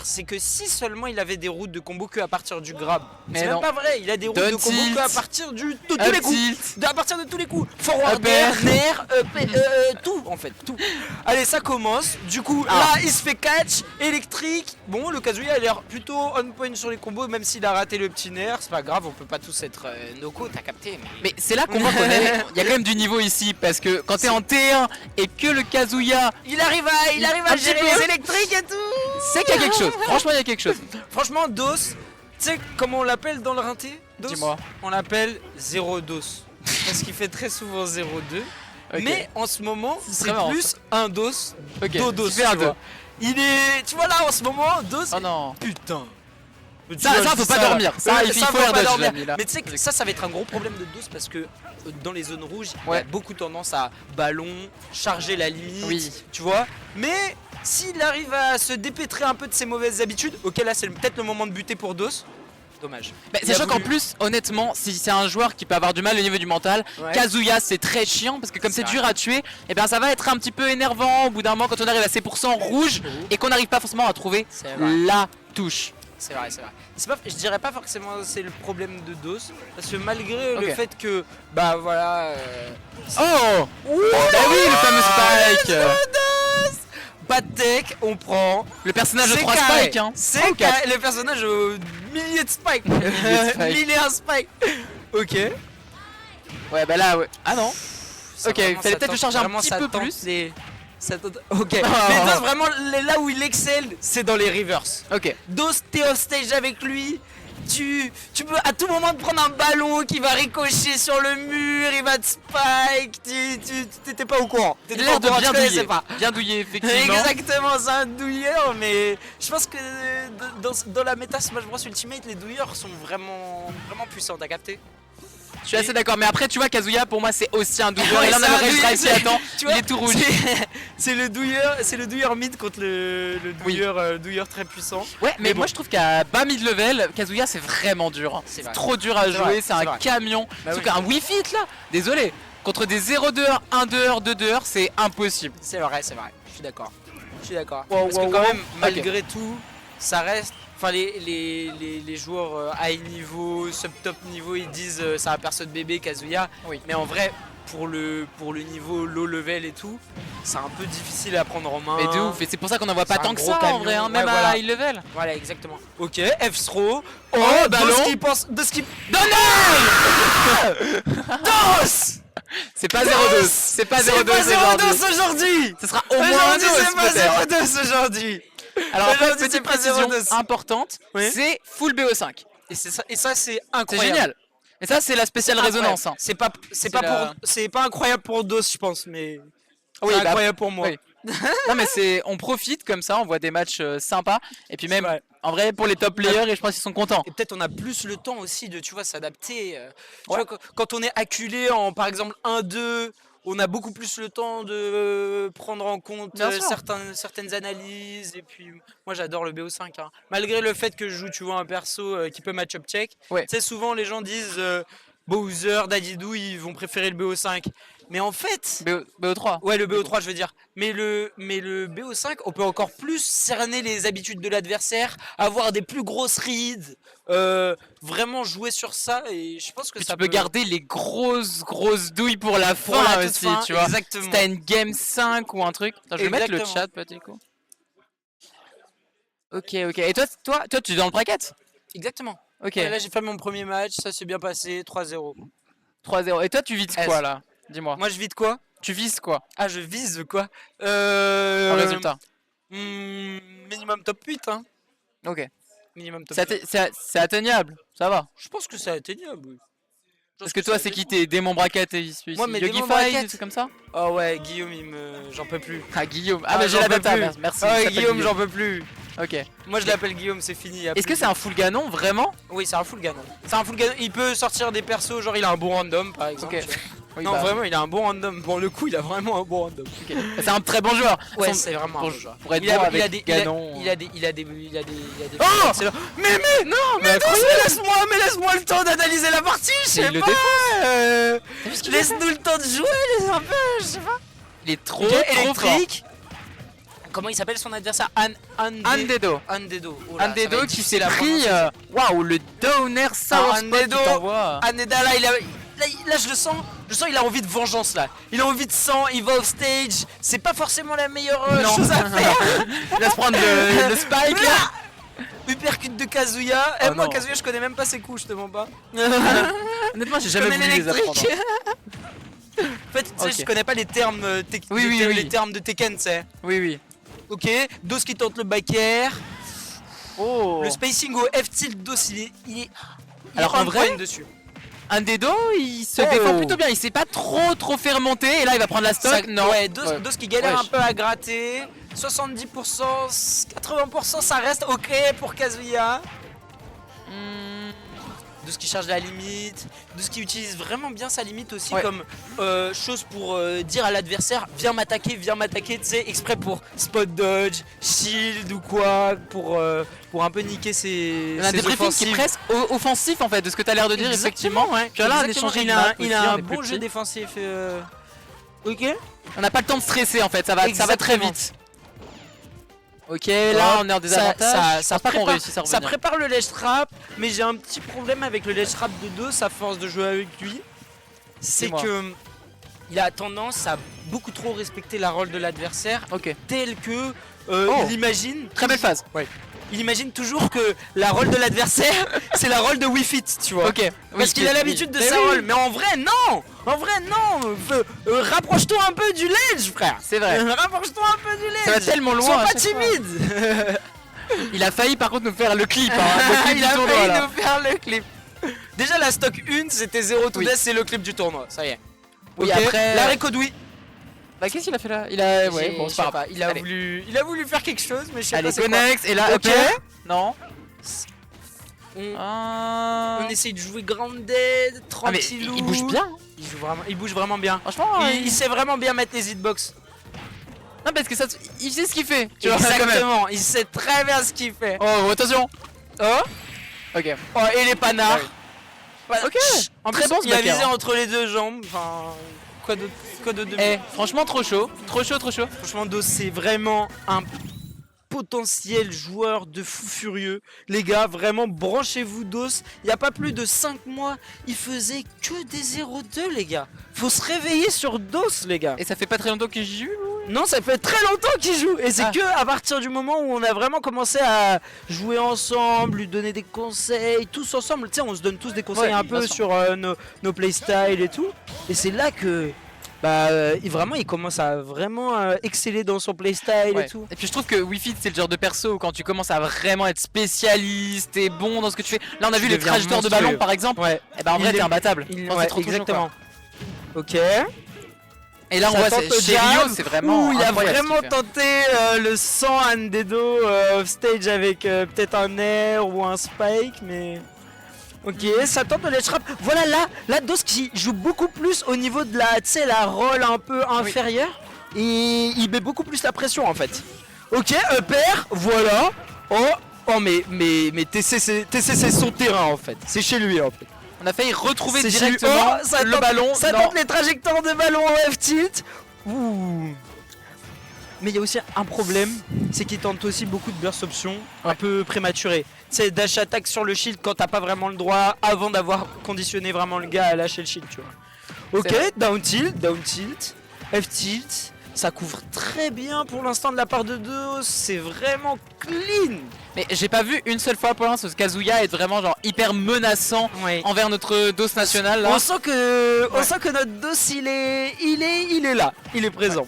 c'est que si seulement il avait des routes de combo que à partir du grab. Mais C'est non. même pas vrai, il a des routes de combo que à partir de tous les coups. À partir de tous les coups. Forward air, nair, tout en fait, tout. Allez, ça commence. Du coup, là, il se fait catch, électrique. Bon, le Kazuya a l'air plutôt on point sur les combos, même s'il a raté le petit nair. C'est pas grave, on peut pas tous être Noko, t'as capté. Mais c'est là qu'on voit qu'il y a quand même du niveau ici, parce que quand t'es en T1 et que le Kazuya... Il arrive à gérer les électriques et tout. C'est qu'il y a quelque chose, franchement il y a quelque chose. Franchement, DOS, tu sais comment on l'appelle dans le rinté? Dis-moi. On l'appelle 0 DOS. Parce qu'il fait très souvent 0-2. Okay. Mais en ce moment, c'est plus un DOS, DOS. Tu vois. Il est. Tu vois là en ce moment, DOS. Oh non. Putain. Ça faut pas dormir. Ça, il faut pas dormir. Là. Mais tu sais que ça va être un gros problème de DOS parce que dans les zones rouges, il y a beaucoup tendance à ballon, charger la limite. Tu vois. Mais s'il arrive à se dépêtrer un peu de ses mauvaises habitudes, ok, là c'est peut-être le moment de buter pour DOS. Dommage. Bah, sachant qu'en plus, honnêtement, si c'est un joueur qui peut avoir du mal au niveau du mental, Kazuya c'est très chiant parce que comme c'est dur à tuer, et ben ça va être un petit peu énervant au bout d'un moment quand on arrive à ces pourcents rouges et qu'on n'arrive pas forcément à trouver la touche. C'est vrai, c'est vrai. Je dirais pas forcément c'est le problème de DOS parce que malgré le fait que bah voilà. Oh bah oui, le fameux Spike. Bad tech, on prend le personnage de 3 Spike hein. C'est le personnage aux milliers de Spike. Milliers de Spike. Ok. Ouais bah là ouais. Ah non. Ok, il fallait peut-être le charger un petit peu plus. Ok. Mais DOS vraiment là où il excelle, c'est dans les reverse. Ok. DOS t'es off stage avec lui. Tu peux à tout moment te prendre un ballon qui va ricocher sur le mur, il va te spike, t'étais pas au courant. T'étais l'air de bien douiller, bien douillé effectivement. Exactement, c'est un douilleur, mais je pense que dans la méta Smash Bros Ultimate, les douilleurs sont vraiment puissants, t'as capté? Je suis assez d'accord, mais après tu vois Kazuya pour moi c'est aussi un douilleur et là on a le Rage qui attend, il est tout rouge. C'est le douilleur mid contre le douilleur très puissant. Ouais mais moi je trouve qu'à bas mid level, Kazuya c'est vraiment dur. C'est trop dur à jouer, c'est un camion. Surtout qu'un Wii Fit là, désolé, contre des 0-2, 1-2, 2-2, c'est impossible. C'est vrai, je suis d'accord. Parce que quand même, malgré tout, ça reste... Enfin, les joueurs high niveau, sub-top niveau, ils disent c'est un perso de bébé Kazuya. Mais en vrai, pour le niveau low level et tout, c'est un peu difficile à prendre en main. Mais de ouf, et c'est pour ça qu'on en voit pas tant que ça en vrai, hein, même à high level. Voilà, exactement. Ok, F-throw. Oh, ballon. De skip. DOS. C'est pas 0-2. C'est pas 0-2 aujourd'hui. Ce sera au moins c'est pas 0-2 aujourd'hui. Alors en fait, petite précision importante, c'est full BO5. Et ça c'est incroyable. C'est génial. Et ça c'est la spéciale résonance. Hein. C'est pas incroyable pour DOS je pense, mais c'est incroyable pour moi. Non mais on profite comme ça, on voit des matchs sympas et puis même en vrai pour les top players et je pense qu'ils sont contents. Et peut-être on a plus le temps aussi de s'adapter. Tu vois, quand on est acculé en par exemple 1-2. On a beaucoup plus le temps de prendre en compte certaines analyses. Et puis, moi j'adore le BO5. Hein. Malgré le fait que je joue, tu vois, un perso qui peut match-up check. Tu sais, souvent les gens disent Bowser, Dadidou, ils vont préférer le BO5. Mais en fait... BO3. Ouais, le BO3, je veux dire. Mais le BO5, on peut encore plus cerner les habitudes de l'adversaire, avoir des plus grosses reads, vraiment jouer sur ça. Et je pense que puis ça peut garder les grosses douilles pour la fin aussi, tu vois. Exactement. Si t'as une game 5 ou un truc. Attends, je vais mettre le chat, petit coup. Ok. Et toi, tu es dans le bracket? Exactement. Ok. Ouais, là, j'ai fait mon premier match, ça s'est bien passé, 3-0. 3-0. Et toi, tu vises quoi là? Dis-moi. Moi, je vise quoi? Tu vises quoi? Ah, je vise quoi? En résultat. Minimum top 8, hein. Ok. Minimum top 8. C'est atteignable, ça va. Je pense que c'est atteignable, oui. Parce que toi, c'est qui tes démons bracket et moi, mes Yogi démons Fight, c'est comme ça? Oh ouais, Guillaume, j'en peux plus. Ah, Guillaume. Ah, mais j'ai la data, merci. Ah ouais, Guillaume, j'en peux plus. Ok. Moi, je l'appelle Guillaume, c'est fini. Est-ce que c'est un full ganon, vraiment? Oui, c'est un full ganon. Il peut sortir des persos, genre il a un bon random, par exemple. Ok. Oui, non, vraiment, il a un bon random. Pour le coup, il a vraiment un bon random. Okay. C'est un très bon joueur. Ouais, c'est vraiment un bon joueur. Pour être bon avec des canons. Il a des. Oh mais non, mais laisse-moi le temps d'analyser la partie, je sais pas. Laisse-nous le temps de jouer, un peu, je sais pas. Il est trop électrique. Comment il s'appelle son adversaire? Andedo. Andedo. Oh là, ça va Andedo être qui difficile s'est à pris. prononcer. Waouh, le downer sour spot Andedo. qui t'envoie. Aneda là, là je le sens, il a envie de vengeance là. Il a envie de sang, il va off stage. C'est pas forcément la meilleure chose à faire. Il va se prendre le spike là. Uppercut de Kazuya. Oh Moi non. Kazuya je connais même pas ses coups, je te mens pas. Honnêtement, j'ai Je jamais connais voulu les apprendre. l'électrique. En fait, tu sais, Ok. je connais pas les termes, Oui. les termes de Tekken, tu sais. Oui. Ok, Dos qui tente le back air. Oh. Le spacing au F-tilt Dos, il est Alors, on en vrai, point dessus. Andedo, il se Oh. défend plutôt bien. Il s'est pas trop fait remonter. Et là, il va prendre la stock. Non. Ouais, Dos qui galère Wesh. un peu à gratter. 70%, 80%, ça reste ok pour Kazuya. Dos qui charge la limite. Dos qui utilise vraiment bien sa limite aussi Ouais. comme chose pour dire à l'adversaire viens m'attaquer, tu sais, exprès pour spot dodge, shield ou quoi, pour un peu niquer ses On a des briefings qui offensives. est presque offensif en fait, de ce que tu as l'air de dire, effectivement. Ouais. Puis là, on a Exactement. échangé il de a, map il aussi, a on un est plus bon jeu petit. défensif. Ok. On n'a pas le temps de stresser en fait, ça va très Exactement. vite. Ok, là on est en désavantage. Je pense pas qu'on réussisse à ça revenir. prépare le ledge trap, mais j'ai un petit problème avec le ledge trap de Dos à force de jouer avec lui. C'est Dis-moi. que il a tendance à beaucoup trop respecter la rôle de l'adversaire, Ok, tel que Oh. il imagine. très belle phase. Il imagine toujours que la rôle de l'adversaire, c'est la rôle de Wii Fit, tu vois. Ok, Parce qu'il a l'habitude de sa rôle, mais en vrai non. Rapproche-toi un peu du ledge, frère. C'est vrai. Rapproche-toi un peu du ledge. Ça va tellement loin. Sois à pas chaque fois. timide. Il a failli par contre nous faire le clip. Le clip Il du a tournoi, failli là. nous faire le clip. Déjà la stock 1 c'était 0 to Oui. death, c'est le clip du tournoi, ça y est. Oui, Ok. après- L'arrêt Kodoui. Bah qu'est-ce qu'il a fait là? Il a. Ouais, bon, c'est pas grave. Il a voulu faire quelque chose, mais je sais Allez, pas c'est quoi. Connex, et là, Ok. ok. Non. On Ah. essaye de jouer grounded, Ah, mais tranquillou. il bouge bien. Il bouge vraiment bien. Franchement, Il sait vraiment bien mettre les hitbox. Non, parce que ça, il sait ce qu'il fait. Tu vois, quand même. Exactement, il sait très bien ce qu'il fait. Oh, attention. Oh, Ok. oh et les panards. Ouais. Ok. En Très plus, bon ce il a backer, visé hein. entre les deux jambes. Enfin, quoi d'autre de Eh, franchement, trop chaud. Trop chaud. Franchement, Dos, c'est vraiment un potentiel joueur de fou furieux. Les gars, vraiment, branchez-vous Dos. Il n'y a pas plus de 5 mois, il faisait que des 0-2, les gars. Faut se réveiller sur Dos, les gars. Et ça fait pas très longtemps qu'il joue. Non, ça fait très longtemps qu'il joue. Et c'est Ah. que à partir du moment où on a vraiment commencé à jouer ensemble, lui donner des conseils, tous ensemble. Tu sais, on se donne tous des conseils Ouais, un bien peu sûr. sur nos playstyles et tout. Et c'est là que il commence à vraiment exceller dans son playstyle Ouais. et tout. Et puis je trouve que Wi-Fi c'est le genre de perso où quand tu commences à vraiment être spécialiste et bon dans ce que tu fais. Là on a Tu vu les deviens trajectoires de monstrueux. ballon par exemple. Ouais. Et bah en Il vrai est- t'es imbattable. Il- Enfin, ouais, c'est trop chaud, exactement. quoi. Ok. Et là on Ça voit tente le chez jab. Rio c'est vraiment. Ouh, il a incroyable ce vraiment qu'il fait. tenté le 100 Andedo off stage avec peut-être un air ou un spike, mais. Ok, ça tente le ledge trap. Voilà là Dos qui joue beaucoup plus au niveau de la, tu sais, la roll un peu inférieure. Et il met beaucoup plus la pression en fait. Ok, upper, voilà. Oh mais TC c'est son terrain en fait. C'est chez lui en fait. On a failli retrouver C'est chez lui. directement Oh, ça le tente- ballon. Ça Non. tente les trajectoires de ballon en F-tilt. Ouh. Mais il y a aussi un problème, c'est qu'il tente aussi beaucoup de burst options un Ouais. peu prématurées. C'est dash attack sur le shield quand t'as pas vraiment le droit avant d'avoir conditionné vraiment le gars à lâcher le shield, tu vois. Ok, C'est vrai. down tilt, F tilt. Ça couvre très bien pour l'instant de la part de Dos, c'est vraiment clean. Mais j'ai pas vu une seule fois pour l'instant ce Kazuya être vraiment genre hyper menaçant Ouais. envers notre dos national là. On sent que Ouais. notre Dos il est là, il est présent.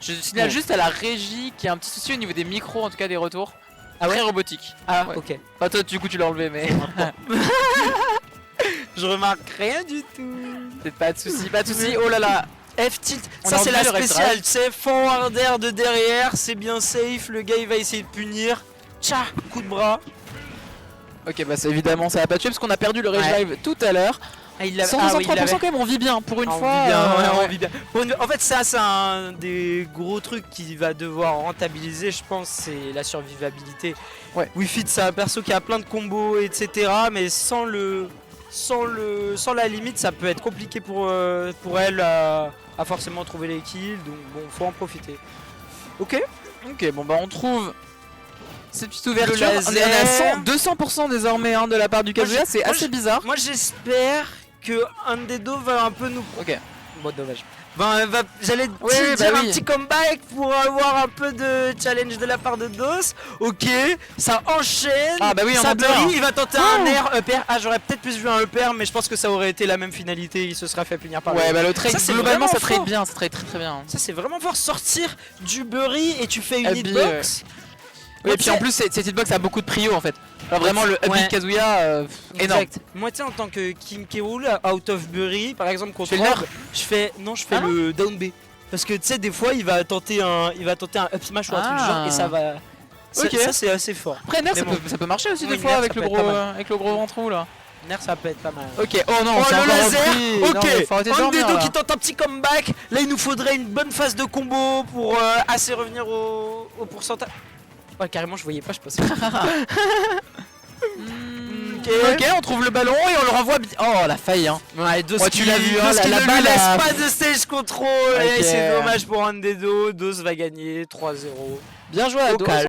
Je signale Bon. juste à la régie qu'il y a un petit souci au niveau des micros, en tout cas des retours. Ah ouais Très robotique. Ah Ouais. ok. Enfin, toi, du coup, tu l'as enlevé, mais Je remarque rien du tout. peut-être pas de soucis, pas de soucis. Oh là là, F-tilt, On ça a c'est la enlevé le spéciale, restaurage. tu sais, forward air de derrière, c'est bien safe, le gars il va essayer de punir. Tcha, coup de bras. ok, bah ça, évidemment, ça va pas tuer parce qu'on a perdu le rage Ouais. live tout à l'heure. Ah, il 163% quand même, on vit bien pour une on fois. vit bien, ouais, ouais. on vit bien. En fait, ça c'est un des gros trucs qu'il va devoir rentabiliser, je pense, c'est la survivabilité. Ouais. Wi-Fi, c'est un perso qui a plein de combos, etc. Mais sans la limite, ça peut être compliqué pour elle à forcément trouver les kills. Donc bon, faut en profiter. Ok. Ok, bon bah on trouve cette petite ouverture. Le On est à laser. 200% désormais hein, de la part du Kazuya, c'est assez bizarre. Moi j'espère que un des deux va un peu nous... Ok. Bon dommage. Ben, j'allais Oui, dire un oui. petit comeback pour avoir un peu de challenge de la part de Dos. Ok, ça enchaîne. Ah bah oui, on ça entend. bury, il va tenter un air upper. Ah j'aurais peut-être plus vu un upper, mais je pense que ça aurait été la même finalité, il se serait fait punir par Ouais, le... bah le trade, Ça, c'est globalement vraiment ça trade fort. bien, ça trade très bien. Ça c'est vraiment fort, sortir du bury et tu fais une Habillé, hitbox. Oui, et puis en plus cette hitbox a beaucoup de prio en fait. Alors vraiment le Ouais. Ubi Kazuya, énorme. Exact. Moi tu sais en tant que Kim K-Rool, out of bury, par exemple contre Tu fais le Rob, je fais Ah. le down B. Parce que tu sais des fois il va tenter un up smash ou un truc du genre et ça va... Ok. Ça c'est assez fort. Après Nair Mais bon. ça peut marcher aussi Oui, des fois Nair, avec ça le peut être gros pas mal. avec le gros ventrou là. Nair ça peut être pas mal. Ok, oh non, Oh c'est le encore laser. repris. Non, mais Ok, faut arrêter de dormir, Andedo là. qui tente un petit comeback. Là il nous faudrait une bonne phase de combo pour assez revenir au pourcentage. Ouais carrément je voyais pas, je passais. Ok, on trouve le ballon et on le renvoie. Oh la faille hein. Ouais, Dos Ouais, qui, tu l'as vu, hein, Dos qui la ne balle, lui laisse a- pas de stage control. Ok. Et c'est dommage pour Andedo. Dos va gagner 3-0. Bien joué à Au Dos. calme.